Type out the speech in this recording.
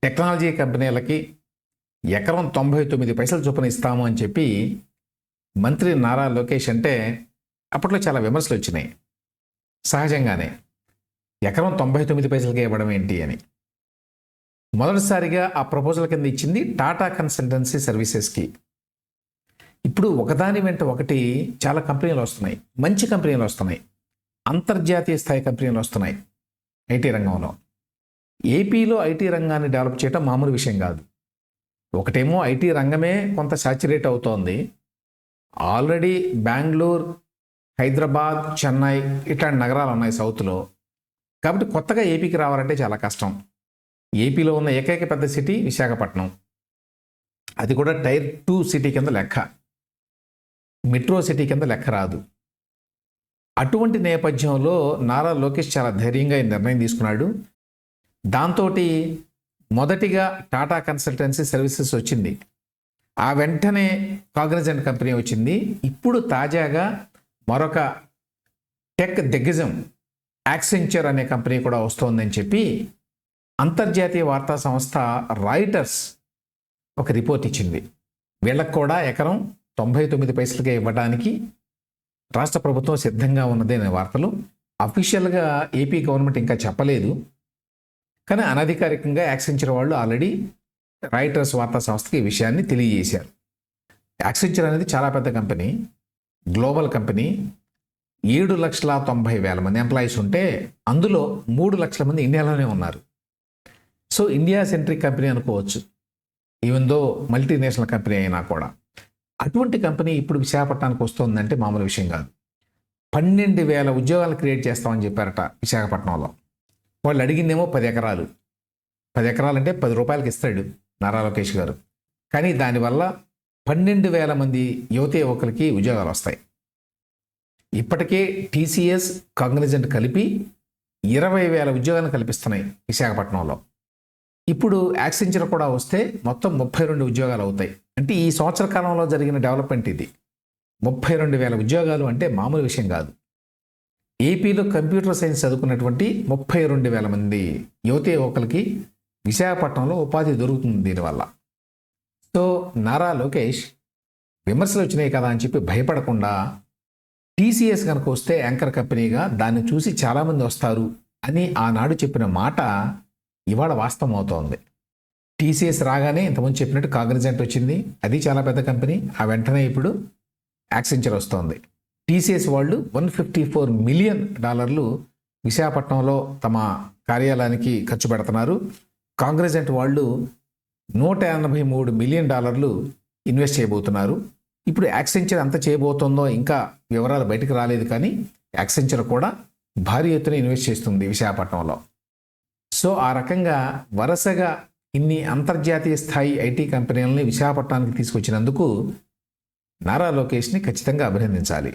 Technology కంపెనీలకి ఎకరం 99 పైసలు చొప్పున ఇస్తాము అని చెప్పి మంత్రి నారా లోకేష్ అంటే అప్పట్లో చాలా విమర్శలు వచ్చినాయి. సహజంగానే ఎకరం 99 పైసలకి ఇవ్వడం ఏంటి అని. మొదటిసారిగా ఆ ప్రపోజల్ కింద ఇచ్చింది టాటా కన్సల్టెన్సీ సర్వీసెస్కి. ఇప్పుడు ఒకదాని వెంట ఒకటి చాలా కంపెనీలు వస్తున్నాయి, మంచి కంపెనీలు వస్తున్నాయి, అంతర్జాతీయ స్థాయి కంపెనీలు వస్తున్నాయి ఐటీ రంగంలో. ఏపీలో ఐటీ రంగాన్ని డెవలప్ చేయడం మామూలు విషయం కాదు. ఒకటేమో ఐటీ రంగమే కొంత సాచురేట్ అవుతోంది. ఆల్రెడీ బెంగళూరు, హైదరాబాద్, చెన్నై ఇట్లాంటి నగరాలు ఉన్నాయి సౌత్లో. కాబట్టి కొత్తగా ఏపీకి రావాలంటే చాలా కష్టం. ఏపీలో ఉన్న ఏకైక పెద్ద సిటీ విశాఖపట్నం. అది కూడా టైర్ 2 సిటీ కింద లెక్క, మెట్రో సిటీ కింద లెక్క రాదు. అటువంటి నేపథ్యంలో నారా లోకేష్ చాలా ధైర్యంగా ఈ నిర్ణయం తీసుకున్నాడు. దాంతో మొదటిగా టాటా కన్సల్టెన్సీ సర్వీసెస్ వచ్చింది. ఆ వెంటనే కాగ్నిజెంట్ కంపెనీ వచ్చింది. ఇప్పుడు తాజాగా మరొక టెక్ దిగ్గజం యాక్సెంచర్ అనే కంపెనీ కూడా వస్తోందని చెప్పి అంతర్జాతీయ వార్తా సంస్థ రాయిటర్స్ ఒక రిపోర్ట్ ఇచ్చింది. వీళ్ళకు కూడా ఎకరం 99 పైసలకే ఇవ్వడానికి రాష్ట్ర ప్రభుత్వం సిద్ధంగా ఉన్నది అనే వార్తలు. అఫీషియల్గా ఏపీ గవర్నమెంట్ ఇంకా చెప్పలేదు, కానీ అనధికారికంగా యాక్సెంచర్ వాళ్ళు ఆల్రెడీ రాయిటర్స్ వార్తా సంస్థకి ఈ విషయాన్ని తెలియజేశారు. యాక్సెంచర్ అనేది చాలా పెద్ద కంపెనీ, గ్లోబల్ కంపెనీ. 7,90,000 మంది ఎంప్లాయీస్ ఉంటే అందులో 3 లక్షల మంది ఇండియాలోనే ఉన్నారు. సో ఇండియా సెంట్రిక్ కంపెనీ అనుకోవచ్చు, ఈవెన్ దో మల్టీనేషనల్ కంపెనీ అయినా కూడా. అటువంటి కంపెనీ ఇప్పుడు విశాఖపట్నానికి వస్తుందంటే మామూలు విషయం కాదు. 12,000 ఉద్యోగాలు క్రియేట్ చేస్తామని చెప్పారట విశాఖపట్నంలో. వాళ్ళు అడిగిందేమో 10 ఎకరాలు. 10 ఎకరాలు అంటే 10 రూపాయలకి ఇస్తాడు నారా లోకేష్ గారు. కానీ దానివల్ల 12,000 మంది యువతి యువకులకి ఉద్యోగాలు వస్తాయి. ఇప్పటికే టీసీఎస్, కాగ్నిజెంట్ కలిపి 20,000 ఉద్యోగాలను కల్పిస్తున్నాయి విశాఖపట్నంలో. ఇప్పుడు యాక్సెంచర్ కూడా వస్తే మొత్తం 32 ఉద్యోగాలు అవుతాయి. అంటే ఈ సంవత్సర కాలంలో జరిగిన డెవలప్మెంట్ ఇది. 32,000 ఉద్యోగాలు అంటే మామూలు విషయం కాదు. ఏపీలో కంప్యూటర్ సైన్స్ చదువుకున్నటువంటి 32,000 మంది యువతి యువకులకి విశాఖపట్నంలో ఉపాధి దొరుకుతుంది దీనివల్ల. సో నారా లోకేష్ విమర్శలు వచ్చినాయి కదా అని చెప్పి భయపడకుండా టీసీఎస్ కనుక వస్తే యాంకర్ కంపెనీగా దాన్ని చూసి చాలామంది వస్తారు అని ఆనాడు చెప్పిన మాట ఇవాళ వాస్తవం అవుతోంది. టీసీఎస్ రాగానే ఇంతకుముందు చెప్పినట్టు కాగ్నిజెంట్ వచ్చింది, అది చాలా పెద్ద కంపెనీ. ఆ వెంటనే ఇప్పుడు యాక్సెంచర్ వస్తోంది. టీసీఎస్ వాళ్ళు $154 మిలియన్ విశాఖపట్నంలో తమ కార్యాలయానికి ఖర్చు పెడుతున్నారు. కాగ్నిజెంట్ వాళ్ళు $183 మిలియన్ ఇన్వెస్ట్ చేయబోతున్నారు. ఇప్పుడు యాక్సెంచర్ ఎంత చేయబోతుందో ఇంకా వివరాలు బయటకు రాలేదు, కానీ యాక్సెంచర్ కూడా భారీ ఎత్తున ఇన్వెస్ట్ చేస్తుంది విశాఖపట్నంలో. సో ఆ రకంగా వరుసగా ఇన్ని అంతర్జాతీయ స్థాయి ఐటీ కంపెనీలని విశాఖపట్నానికి తీసుకొచ్చినందుకు నారా లోకేష్ని ఖచ్చితంగా అభినందించాలి.